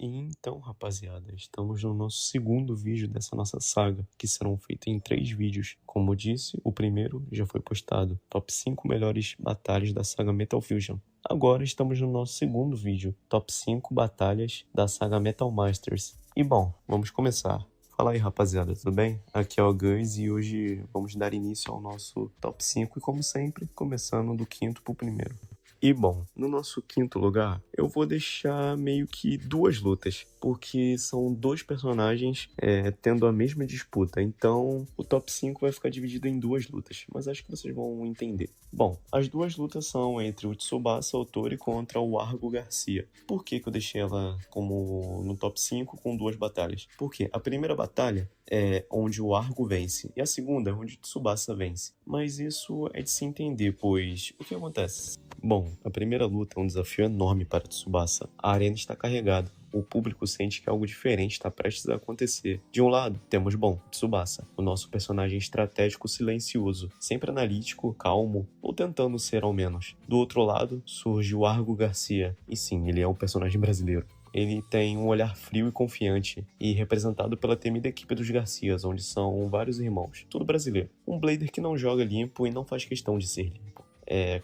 E então, rapaziada, estamos no nosso segundo vídeo dessa nossa saga, que serão feitos em 3 vídeos. Como eu disse, o primeiro já foi postado, top 5 melhores batalhas da saga Metal Fusion. Agora estamos no nosso segundo vídeo, top 5 batalhas da saga Metal Masters. E bom, vamos começar. Fala aí, rapaziada, tudo bem? Aqui é o Guns e hoje vamos dar início ao nosso top 5 e, como sempre, começando do quinto pro primeiro. E bom, no nosso quinto lugar, eu vou deixar meio que 2 lutas, porque são 2 personagens tendo a mesma disputa, então o top 5 vai ficar dividido em 2 lutas, mas acho que vocês vão entender. Bom, as 2 lutas são entre o Tsubasa Otori contra o Argo Garcia. Por que eu deixei ela como no top 5 com 2 batalhas? Porque a primeira batalha é onde o Argo vence, e a segunda é onde o Tsubasa vence. Mas isso é de se entender, pois o que acontece? Bom, a primeira luta é um desafio enorme para Tsubasa. A arena está carregada. O público sente que algo diferente está prestes a acontecer. De um lado, temos, Tsubasa, o nosso personagem estratégico silencioso, sempre analítico, calmo, ou tentando ser ao menos. Do outro lado, surge o Argo Garcia. E sim, ele é um personagem brasileiro. Ele tem um olhar frio e confiante, e representado pela temida equipe dos Garcias, onde são vários irmãos, tudo brasileiro. Um Blader que não joga limpo e não faz questão de ser limpo.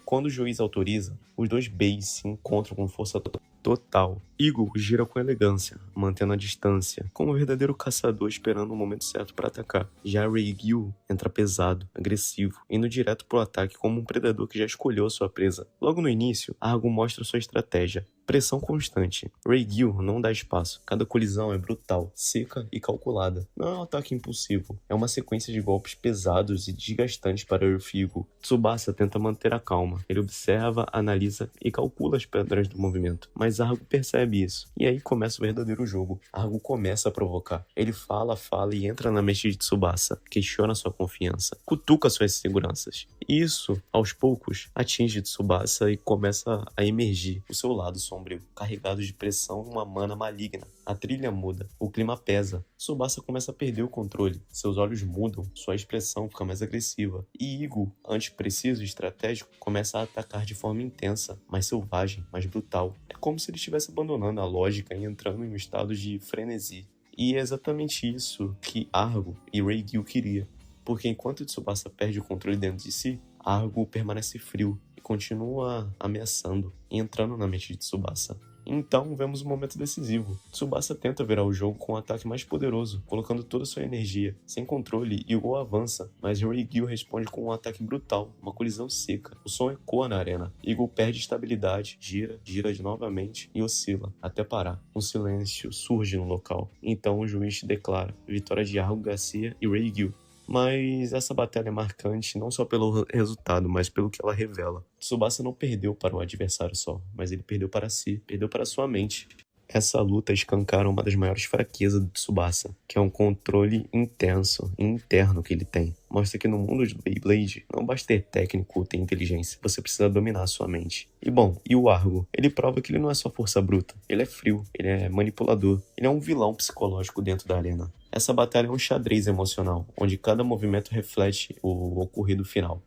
Quando o juiz autoriza, os 2 Beis se encontram com força total. Eagle gira com elegância, mantendo a distância, como um verdadeiro caçador esperando o momento certo para atacar. Já Reigyu entra pesado, agressivo, indo direto pro ataque como um predador que já escolheu a sua presa. Logo no início, Argo mostra sua estratégia. Pressão constante. Reigyu não dá espaço. Cada colisão é brutal, seca e calculada. Não é um ataque impulsivo. É uma sequência de golpes pesados e desgastantes para Earth Eagle. Tsubasa tenta manter a calma. Ele observa, analisa e calcula as pedras do movimento. Mas Argo percebe isso. E aí começa o verdadeiro jogo. Argo começa a provocar. Ele fala e entra na mente de Tsubasa. Questiona sua confiança. Cutuca suas seguranças. Isso, aos poucos, atinge Tsubasa e começa a emergir o seu lado sombrio, carregado de pressão e uma mana maligna. A trilha muda, o clima pesa. Tsubasa começa a perder o controle. Seus olhos mudam, sua expressão fica mais agressiva. E Eagle, antes preciso e estratégico, começa a atacar de forma intensa, mais selvagem, mais brutal. É como se ele estivesse abandonando a lógica e entrando em um estado de frenesi. E é exatamente isso que Argo e Reigyu queria. Porque enquanto Tsubasa perde o controle dentro de si, Argo permanece frio e continua ameaçando e entrando na mente de Tsubasa. Então vemos um momento decisivo. Tsubasa tenta virar o jogo com um ataque mais poderoso, colocando toda sua energia. Sem controle, Eagle avança, mas Reigyu responde com um ataque brutal, uma colisão seca. O som ecoa na arena. Eagle perde estabilidade, gira novamente e oscila, até parar. Um silêncio surge no local. Então o juiz declara vitória de Argo Garcia e Reigyu. Mas essa batalha é marcante não só pelo resultado, mas pelo que ela revela. Tsubasa não perdeu para o adversário só, mas ele perdeu para si, perdeu para sua mente. Essa luta escancara uma das maiores fraquezas do Tsubasa, que é um controle intenso e interno que ele tem. Mostra que no mundo de Beyblade, não basta ter técnico ou ter inteligência, você precisa dominar a sua mente. E o Argo? Ele prova que ele não é só força bruta, ele é frio, ele é manipulador, ele é um vilão psicológico dentro da arena. Essa batalha é um xadrez emocional, onde cada movimento reflete o ocorrido final.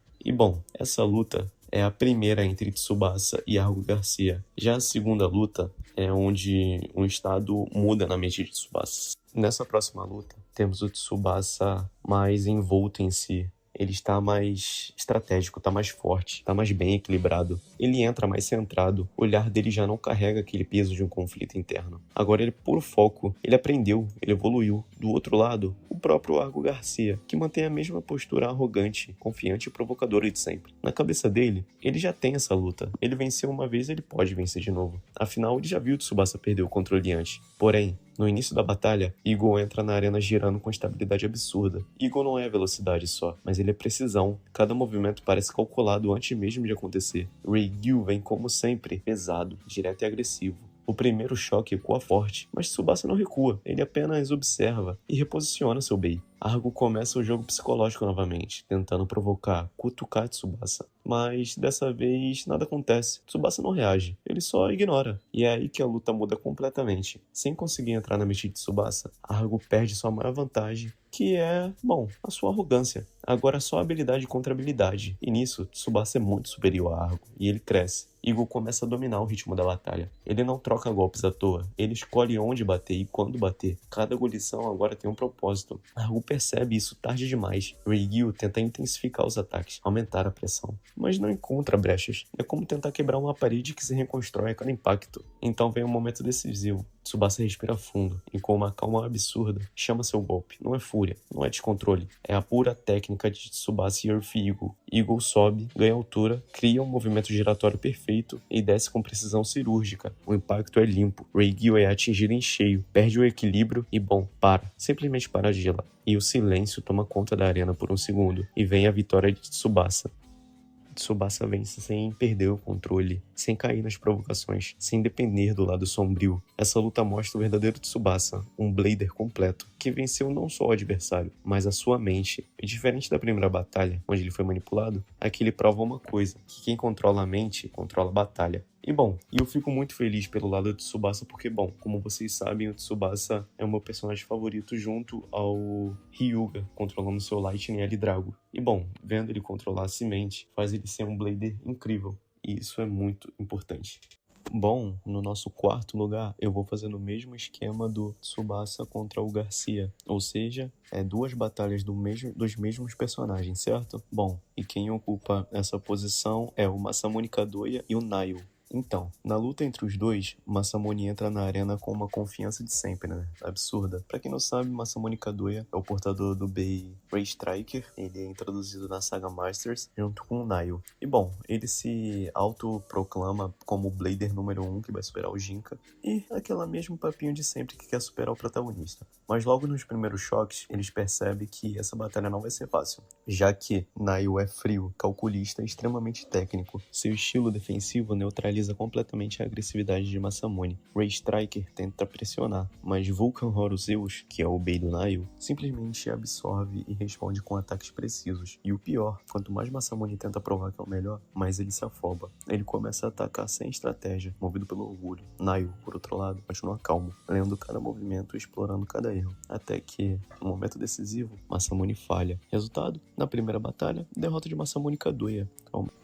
Essa luta é a primeira entre Tsubasa e Argo Garcia. Já a segunda luta é onde um estado muda na mente de Tsubasa. Nessa próxima luta, temos o Tsubasa mais envolto em si. Ele está mais estratégico, está mais forte, está mais bem equilibrado. Ele entra mais centrado, o olhar dele já não carrega aquele peso de um conflito interno. Agora ele é puro foco, ele aprendeu, ele evoluiu. Do outro lado, o próprio Argo Garcia, que mantém a mesma postura arrogante, confiante e provocadora de sempre. Na cabeça dele, ele já tem essa luta. Ele venceu uma vez, ele pode vencer de novo. Afinal, ele já viu Tsubasa perder o controle antes. Porém, no início da batalha, Eagle entra na arena girando com estabilidade absurda. Eagle não é velocidade só, mas ele é precisão. Cada movimento parece calculado antes mesmo de acontecer. Reigyu vem como sempre, pesado, direto e agressivo. O primeiro choque ecoa forte, mas Tsubasa não recua, ele apenas observa e reposiciona seu Bei. Argo começa o jogo psicológico novamente, tentando provocar, cutucar Tsubasa. Mas dessa vez nada acontece, Tsubasa não reage, ele só ignora. E é aí que a luta muda completamente. Sem conseguir entrar na mente de Tsubasa, Argo perde sua maior vantagem que é, bom, a sua arrogância. Agora é só habilidade contra habilidade, e nisso, Tsubasa é muito superior a Argo, e ele cresce. Igo começa a dominar o ritmo da batalha. Ele não troca golpes à toa, ele escolhe onde bater e quando bater. Cada agolição agora tem um propósito. Argo percebe isso tarde demais. Reigyu tenta intensificar os ataques, aumentar a pressão, mas não encontra brechas. É como tentar quebrar uma parede que se reconstrói a cada impacto. Então vem um momento decisivo. Tsubasa respira fundo e, com uma calma absurda, chama seu golpe. Não é fúria, não é descontrole, é a pura técnica de Tsubasa e Earth Eagle. Eagle sobe, ganha altura, cria um movimento giratório perfeito e desce com precisão cirúrgica. O impacto é limpo, Reigyu é atingido em cheio, perde o equilíbrio e, bom, para. Simplesmente para de lá. E o silêncio toma conta da arena por um segundo, e vem a vitória de Tsubasa. Tsubasa vence sem perder o controle, sem cair nas provocações, sem depender do lado sombrio. Essa luta mostra o verdadeiro Tsubasa, um Blader completo, que venceu não só o adversário, mas a sua mente. E diferente da primeira batalha, onde ele foi manipulado, aqui ele prova uma coisa, que quem controla a mente, controla a batalha. E bom, eu fico muito feliz pelo lado do Tsubasa porque, bom, como vocês sabem, o Tsubasa é o meu personagem favorito junto ao Hyuga, controlando seu Lightning L Drago. E bom, vendo ele controlar a semente, faz ele ser um Blader incrível. E isso é muito importante. Bom, no nosso quarto lugar, eu vou fazer no mesmo esquema do Tsubasa contra o Garcia. Ou seja, duas batalhas dos mesmos personagens, certo? Bom, e quem ocupa essa posição é o Masamune Kadoya e o Nail. Então, na luta entre os dois, Masamune entra na arena com uma confiança de sempre, né? Absurda. Pra quem não sabe, Masamune Kadoya é o portador do Bei Ray Striker. Ele é introduzido na saga Masters junto com o Nail. E bom, ele se autoproclama como o Blader número 1 que vai superar o Jinka. E aquela mesmo papinho de sempre que quer superar o protagonista. Mas logo nos primeiros choques, eles percebem que essa batalha não vai ser fácil. Já que Nail é frio, calculista e extremamente técnico. Seu estilo defensivo neutraliza completamente a agressividade de Masamune. Ray Striker tenta pressionar, mas Vulcan Horus, que é o Bei do Nail, simplesmente absorve e responde com ataques precisos. E o pior, quanto mais Masamune tenta provar que é o melhor, mais ele se afoba. Ele começa a atacar sem estratégia, movido pelo orgulho. Nail, por outro lado, continua calmo, lendo cada movimento e explorando cada erro. Até que, no momento decisivo, Masamune falha. Resultado? Na primeira batalha, derrota de Masamune Kadoya,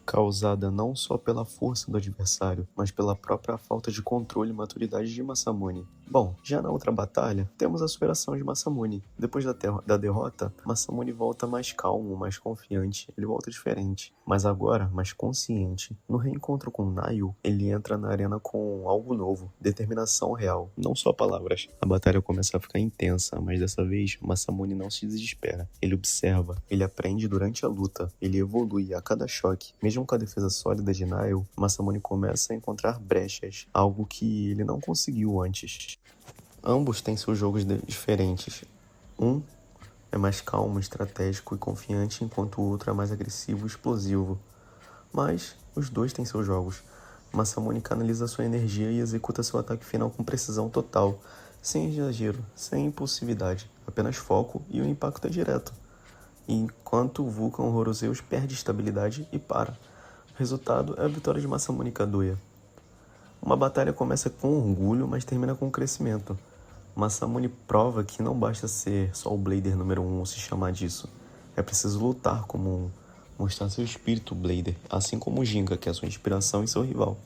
causada não só pela força do adversário, mas pela própria falta de controle e maturidade de Masamune. Bom, já na outra batalha, temos a superação de Masamune. Depois da derrota, Masamune volta mais calmo, mais confiante, ele volta diferente, mas agora mais consciente. No reencontro com Nail, ele entra na arena com algo novo, determinação real, não só palavras. A batalha começa a ficar intensa, mas dessa vez Masamune não se desespera. Ele observa, ele aprende durante a luta, ele evolui a cada choque. Mesmo com a defesa sólida de Nail, Masamune começa a encontrar brechas, algo que ele não conseguiu antes. Ambos têm seus jogos diferentes. Um é mais calmo, estratégico e confiante, enquanto o outro é mais agressivo e explosivo. Mas os dois têm seus jogos. Masamune canaliza sua energia e executa seu ataque final com precisão total, sem exagero, sem impulsividade, apenas foco e o impacto é direto. Enquanto o Vulcan Horus perde estabilidade e para. O resultado é a vitória de Masamune Kadoya. Uma batalha começa com orgulho, mas termina com crescimento. Masamune prova que não basta ser só o Blader número 1 ou se chamar disso. É preciso lutar como um, mostrar seu espírito Blader, assim como o Jinka, que é a sua inspiração e seu rival.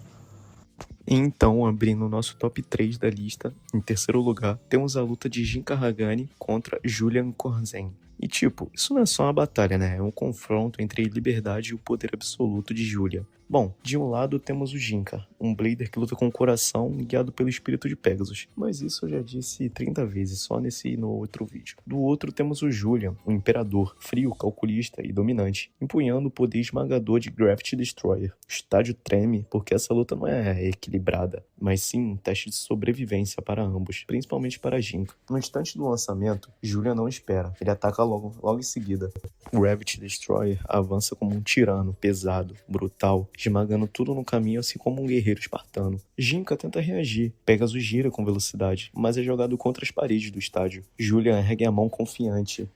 Então, abrindo o nosso top 3 da lista, em terceiro lugar, temos a luta de Jinka Hagane contra Julian Korzen. E isso não é só uma batalha, né? É um confronto entre a liberdade e o poder absoluto de Julian. Bom, de um lado temos o Jinka, um Blader que luta com o coração guiado pelo espírito de Pegasus. Mas isso eu já disse 30 vezes, só nesse e no outro vídeo. Do outro temos o Julian, um imperador, frio, calculista e dominante, empunhando o poder esmagador de Gravity Destroyer. O estádio treme porque essa luta não é equilibrada, mas sim um teste de sobrevivência para ambos, principalmente para Jinka. No instante do lançamento, Julian não espera, ele ataca logo em seguida. O Gravity Destroyer avança como um tirano, pesado, brutal, esmagando tudo no caminho assim como um guerreiro espartano. Jinka tenta reagir, Pegasus gira com velocidade, mas é jogado contra as paredes do estádio. Julian ergue a mão confiante.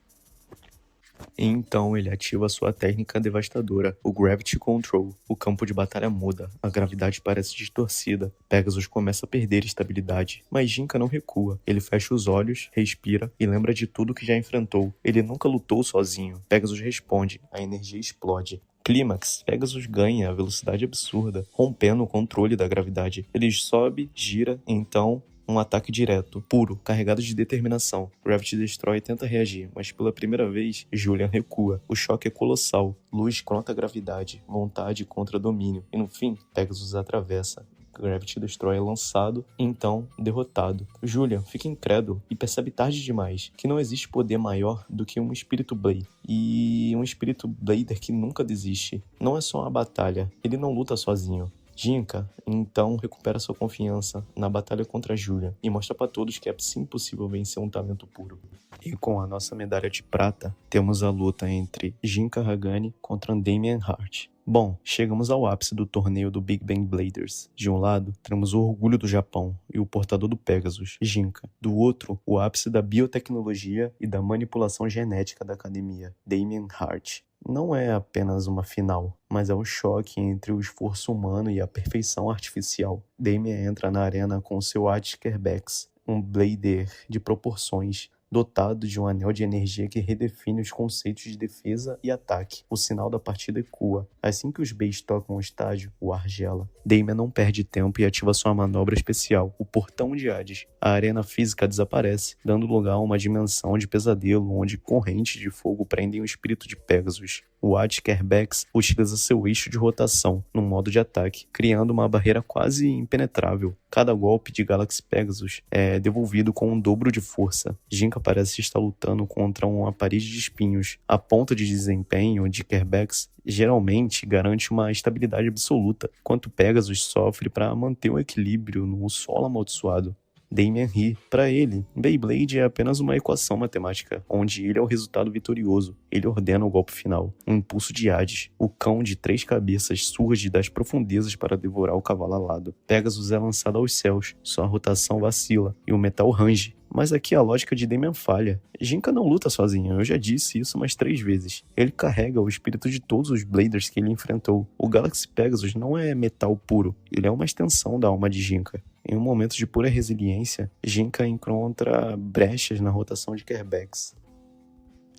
Então ele ativa sua técnica devastadora, o Gravity Control. O campo de batalha muda, a gravidade parece distorcida. Pegasus começa a perder estabilidade, mas Jinka não recua. Ele fecha os olhos, respira e lembra de tudo que já enfrentou. Ele nunca lutou sozinho. Pegasus responde, a energia explode. Clímax, Pegasus ganha a velocidade absurda, rompendo o controle da gravidade. Ele sobe, gira, então um ataque direto, puro, carregado de determinação. Gravity Destroy tenta reagir, mas pela primeira vez, Julian recua. O choque é colossal. Luz contra a gravidade, vontade contra domínio. E no fim, Pegasus atravessa. Gravity Destroy é lançado, então derrotado. Julian fica incrédulo e percebe tarde demais que não existe poder maior do que um espírito Blade. E um espírito Blader que nunca desiste. Não é só uma batalha, ele não luta sozinho. Jinka, então, recupera sua confiança na batalha contra Julian e mostra para todos que é sim possível vencer um talento puro. E com a nossa medalha de prata, temos a luta entre Jinka Hagane contra Damien Hart. Bom, chegamos ao ápice do torneio do Big Bang Bladers. De um lado, temos o orgulho do Japão e o portador do Pegasus, Jinka. Do outro, o ápice da biotecnologia e da manipulação genética da academia, Damien Hart. Não é apenas uma final, mas é um choque entre o esforço humano e a perfeição artificial. Damien entra na arena com seu Atkerbex, um Blader de proporções, dotado de um anel de energia que redefine os conceitos de defesa e ataque. O sinal da partida ecoa. Assim que os Beis tocam o estádio, o ar gela. Damien não perde tempo e ativa sua manobra especial, o Portão de Hades. A arena física desaparece, dando lugar a uma dimensão de pesadelo onde correntes de fogo prendem o espírito de Pegasus. O Atkerbex utiliza seu eixo de rotação no modo de ataque, criando uma barreira quase impenetrável. Cada golpe de Galaxy Pegasus é devolvido com um dobro de força. Jinka parece estar lutando contra uma parede de espinhos. A ponta de desempenho de Kerbex geralmente garante uma estabilidade absoluta, enquanto Pegasus sofre para manter o equilíbrio no solo amaldiçoado. Damien ri. Para ele, Beyblade é apenas uma equação matemática, onde ele é o resultado vitorioso. Ele ordena o golpe final, um impulso de Hades. O cão de 3 cabeças surge das profundezas para devorar o cavalo alado. Pegasus é lançado aos céus, sua rotação vacila, e o metal range. Mas aqui a lógica de Damien falha. Jinka não luta sozinho, eu já disse isso umas 3 vezes. Ele carrega o espírito de todos os Bladers que ele enfrentou. O Galaxy Pegasus não é metal puro, ele é uma extensão da alma de Jinka. Em um momento de pura resiliência, Jinka encontra brechas na rotação de Kerbex.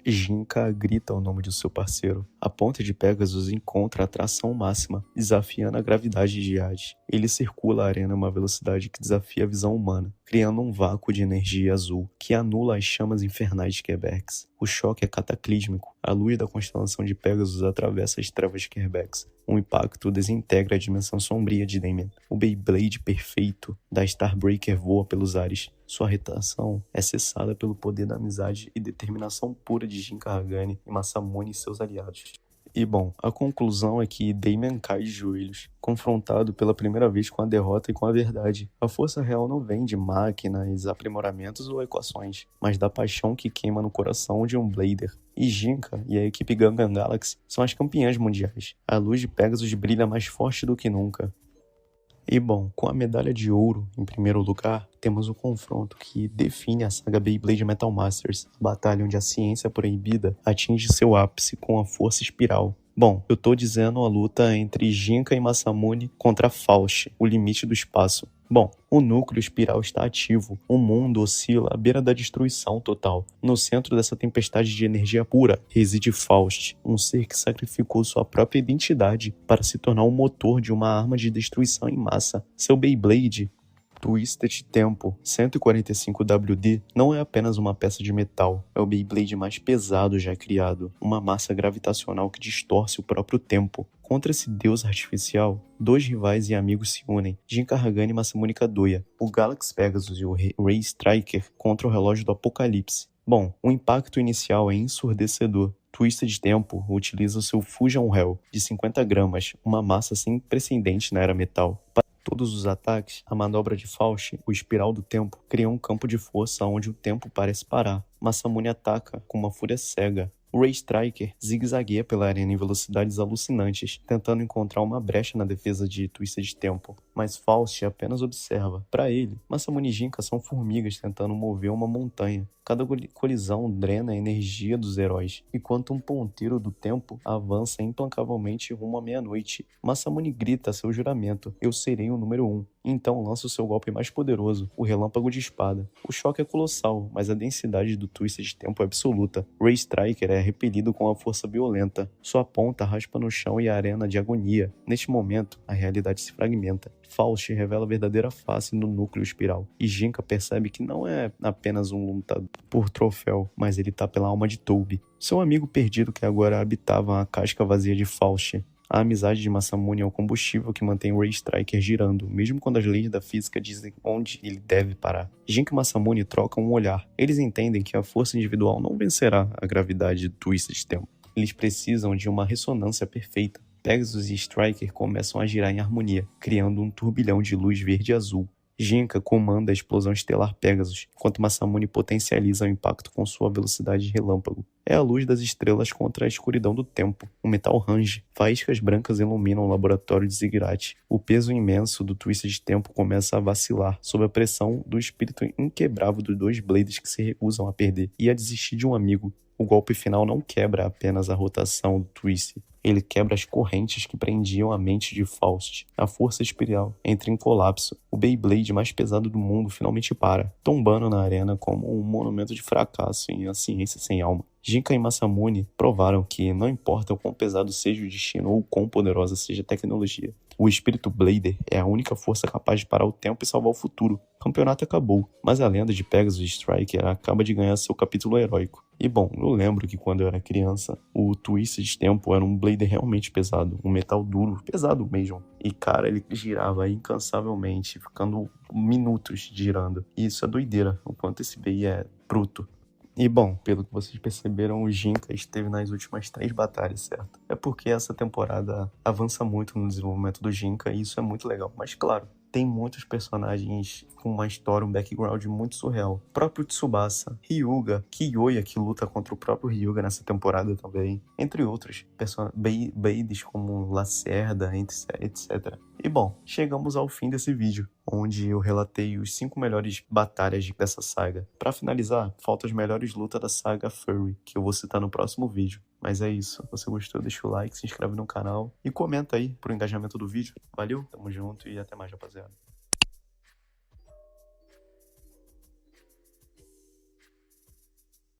Jinka grita o nome de seu parceiro. A ponta de Pegasus encontra a tração máxima, desafiando a gravidade de Hades. Ele circula a arena a uma velocidade que desafia a visão humana, criando um vácuo de energia azul que anula as chamas infernais de Kerbex. O choque é cataclísmico. A luz da constelação de Pegasus atravessa as trevas de Kerbex. Um impacto desintegra a dimensão sombria de Damien. O Beyblade perfeito da Starbreaker voa pelos ares. Sua rotação é cessada pelo poder da amizade e determinação pura de Jinka Hagane e Masamune e seus aliados. E bom, a conclusão é que Damien cai de joelhos, confrontado pela primeira vez com a derrota e com a verdade. A força real não vem de máquinas, aprimoramentos ou equações, mas da paixão que queima no coração de um Blader. E Jinka e a equipe Gangan Galaxy são as campeãs mundiais. A luz de Pegasus brilha mais forte do que nunca. E bom, com a medalha de ouro em primeiro lugar, temos um confronto que define a saga Beyblade Metal Masters, a batalha onde a ciência proibida atinge seu ápice com a força espiral. Bom, eu tô dizendo a luta entre Jinka e Masamune contra Faust, o limite do espaço. Bom, o núcleo espiral está ativo, o mundo oscila à beira da destruição total. No centro dessa tempestade de energia pura reside Faust, um ser que sacrificou sua própria identidade para se tornar o motor de uma arma de destruição em massa. Seu Beyblade, Twisted Tempo 145WD, não é apenas uma peça de metal, é o Beyblade mais pesado já criado, uma massa gravitacional que distorce o próprio tempo. Contra esse deus artificial, 2 rivais e amigos se unem, Jinka Hagane e Masamune Kadoya, o Galaxy Pegasus e o Ray Striker contra o relógio do Apocalipse. Bom, o impacto inicial é ensurdecedor. Twisted Tempo utiliza o seu Fusion Hell de 50 gramas, uma massa sem precedente na era metal. Para todos os ataques, a manobra de Faust, o espiral do tempo, cria um campo de força onde o tempo parece parar. Masamune ataca com uma fúria cega. O Ray Striker zigue-zagueia pela arena em velocidades alucinantes, tentando encontrar uma brecha na defesa de Twisted Tempo, mas Faust apenas observa. Para ele, Masamune e Jinka são formigas tentando mover uma montanha. Cada colisão drena a energia dos heróis, enquanto um ponteiro do tempo avança implacavelmente rumo à meia-noite. Masamune grita seu juramento: "Eu serei o número 1". Então lança o seu golpe mais poderoso, o relâmpago de espada. O choque é colossal, mas a densidade do Twisted Tempo é absoluta. Ray Striker é repelido com uma força violenta. Sua ponta raspa no chão e a arena de agonia. Neste momento, a realidade se fragmenta. Faust revela a verdadeira face no núcleo espiral, e Jinka percebe que não é apenas um lutador por troféu, mas ele tá pela alma de Toby, seu amigo perdido que agora habitava a casca vazia de Faust. A amizade de Masamune é o combustível que mantém Ray Striker girando, mesmo quando as leis da física dizem onde ele deve parar. Jinka e Masamune trocam um olhar. Eles entendem que a força individual não vencerá a gravidade do Twisted Tempo. Eles precisam de uma ressonância perfeita. Pegasus e Striker começam a girar em harmonia, criando um turbilhão de luz verde e azul. Jinka comanda a explosão estelar Pegasus, enquanto Masamune potencializa o impacto com sua velocidade de relâmpago. É a luz das estrelas contra a escuridão do tempo. O metal range. Faíscas brancas iluminam o laboratório de Ziggurat. O peso imenso do Twisted Tempo começa a vacilar sob a pressão do espírito inquebrável dos dois Blades que se recusam a perder e a desistir de um amigo. O golpe final não quebra apenas a rotação do Twist. Ele quebra as correntes que prendiam a mente de Faust. A força espiral entra em colapso. O Beyblade mais pesado do mundo finalmente para, tombando na arena como um monumento de fracasso em a ciência sem alma. Jinka e Masamune provaram que não importa o quão pesado seja o destino ou o quão poderosa seja a tecnologia, o espírito Blader é a única força capaz de parar o tempo e salvar o futuro. O campeonato acabou, mas a lenda de Pegasus e Striker acaba de ganhar seu capítulo heróico. E bom, eu lembro que quando eu era criança, o Twisted Tempo era um Blader realmente pesado, um metal duro, pesado mesmo. E cara, ele girava incansavelmente, ficando minutos girando. E isso é doideira, o quanto esse BI é bruto. E bom, pelo que vocês perceberam, o Jinka esteve nas últimas 3 batalhas, certo? É porque essa temporada avança muito no desenvolvimento do Jinka e isso é muito legal. Mas claro, tem muitos personagens com uma história, um background muito surreal. O próprio Tsubasa, Hyuga, Kiyoya, que luta contra o próprio Hyuga nessa temporada também, entre outros. Blades como Lacerda, etc. E bom, chegamos ao fim desse vídeo, onde eu relatei os 5 melhores batalhas dessa saga. Para finalizar, faltam as melhores lutas da saga Furry, que eu vou citar no próximo vídeo. Mas é isso, se você gostou, deixa o like, se inscreve no canal e comenta aí pro engajamento do vídeo. Valeu, tamo junto e até mais, rapaziada.